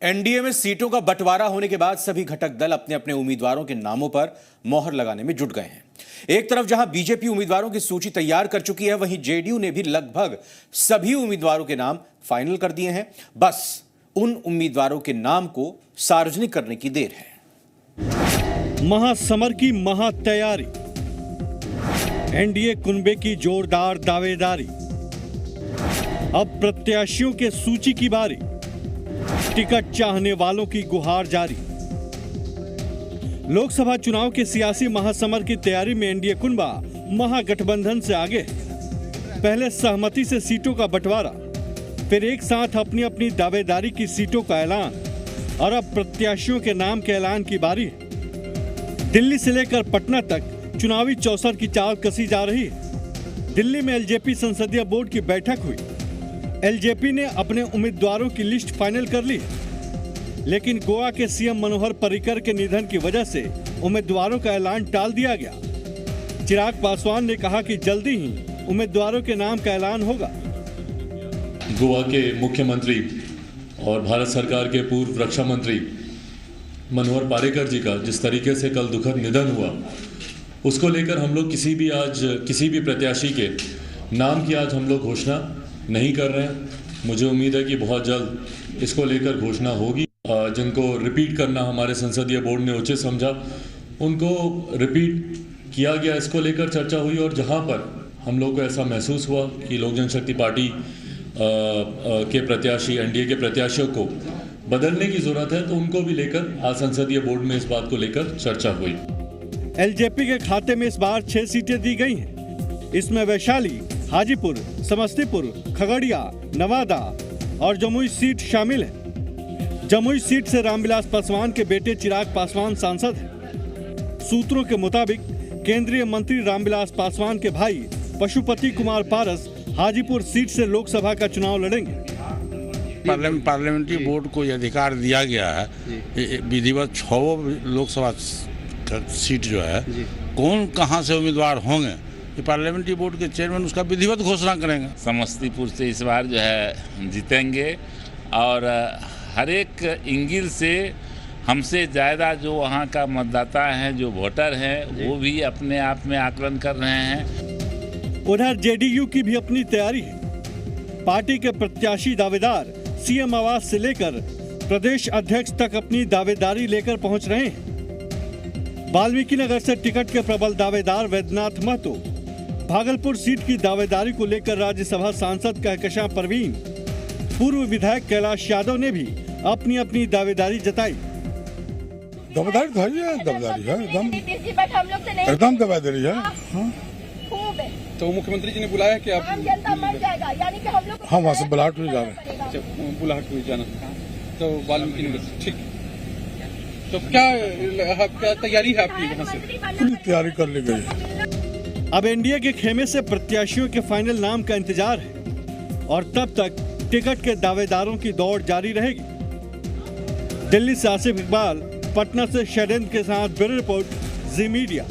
NDA में सीटों का बंटवारा होने के बाद सभी घटक दल अपने अपने उम्मीदवारों के नामों पर मोहर लगाने में जुट गए हैं। एक तरफ जहां बीजेपी उम्मीदवारों की सूची तैयार कर चुकी है, वहीं जेडीयू ने भी लगभग सभी उम्मीदवारों के नाम फाइनल कर दिए हैं। बस उन उम्मीदवारों के नाम को सार्वजनिक करने की देर है। महासमर की महातैयारी, एनडीए कुनबे की जोरदार दावेदारी। अब प्रत्याशियों के सूची की बारी, टिकट चाहने वालों की गुहार जारी। लोकसभा चुनाव के सियासी महासमर की तैयारी में एनडीए कुनबा महागठबंधन से आगे है। पहले सहमति से सीटों का बंटवारा, फिर एक साथ अपनी अपनी दावेदारी की सीटों का ऐलान और अब प्रत्याशियों के नाम के ऐलान की बारी है। दिल्ली से लेकर पटना तक चुनावी चौसर की चाल कसी जा रही है। दिल्ली में एलजेपी संसदीय बोर्ड की बैठक हुई। एलजेपी ने अपने उम्मीदवारों की लिस्ट फाइनल कर ली, लेकिन गोवा के सीएम मनोहर पर्रिकर के निधन की वजह से उम्मीदवारों का ऐलान टाल दिया गया। चिराग पासवान ने कहा कि जल्दी ही उम्मीदवारों के नाम का ऐलान होगा। गोवा के मुख्यमंत्री और भारत सरकार के पूर्व रक्षा मंत्री मनोहर पर्रिकर जी का जिस तरीके से कल दुखद निधन हुआ, उसको लेकर हम लोग किसी भी प्रत्याशी के नाम की आज हम लोग घोषणा नहीं कर रहे हैं। मुझे उम्मीद है कि बहुत जल्द इसको लेकर घोषणा होगी। जिनको रिपीट करना हमारे संसदीय बोर्ड ने उचित समझा, उनको रिपीट किया गया, इसको लेकर चर्चा हुई। और जहां पर हम लोग को ऐसा महसूस हुआ कि लोक जनशक्ति पार्टी के प्रत्याशी, एनडीए के प्रत्याशियों को बदलने की जरूरत है, तो उनको भी लेकर आज संसदीय बोर्ड में इस बात को लेकर चर्चा हुई। एलजेपी के खाते में इस बार 6 सीटें दी गई हैं। इसमें वैशाली, हाजीपुर, समस्तीपुर, खगड़िया, नवादा और जमुई सीट शामिल है। जमुई सीट से रामविलास पासवान के बेटे चिराग पासवान सांसद हैं। सूत्रों के मुताबिक केंद्रीय मंत्री रामविलास पासवान के भाई पशुपति कुमार पारस हाजीपुर सीट से लोकसभा का चुनाव लड़ेंगे। पार्लियामेंट्री बोर्ड को यह अधिकार दिया गया है, विधिवत 6 लोकसभा सीट जो है, कौन कहां से उम्मीदवार होंगे, पार्लियामेंट्री बोर्ड के चेयरमैन उसका विधिवत घोषणा करेंगे। समस्तीपुर से इस बार जो है जीतेंगे और हर एक इंगिल से हमसे ज़्यादा जो वहाँ का मतदाता हैं, जो वोटर हैं, वो भी अपने आप में आकलन कर रहे हैं। उधर जेडीयू की भी अपनी तैयारी है। पार्टी के प्रत्याशी दावेदार सीएम आवास से लेकर प्रदेश अध्यक्ष तक अपनी दावेदारी लेकर पहुंच रहे हैं। वाल्मीकि नगर से टिकट के प्रबल दावेदार वैद्यनाथ महतो, भागलपुर सीट की दावेदारी को लेकर राज्यसभा सांसद कहकशां परवीन, पूर्व विधायक कैलाश यादव ने भी अपनी अपनी दावेदारी जताई। दावेदारी है, एकदम दावेदारी है। तो मुख्यमंत्री जी ने बुलाया कि आप हम वहाँ से बुलाहट हुई जा रहे हैं। बुलाहट हुई जाना, तो वाल्मीकि नगर, ठीक। तो क्या तैयारी है आपकी वहाँ से? पूरी तैयारी कर ली गई है। अब एनडीए के खेमे से प्रत्याशियों के फाइनल नाम का इंतजार है और तब तक टिकट के दावेदारों की दौड़ जारी रहेगी। दिल्ली से आसिफ इकबाल, पटना से शैलेंद्र के साथ ब्यूरो रिपोर्ट, जी मीडिया।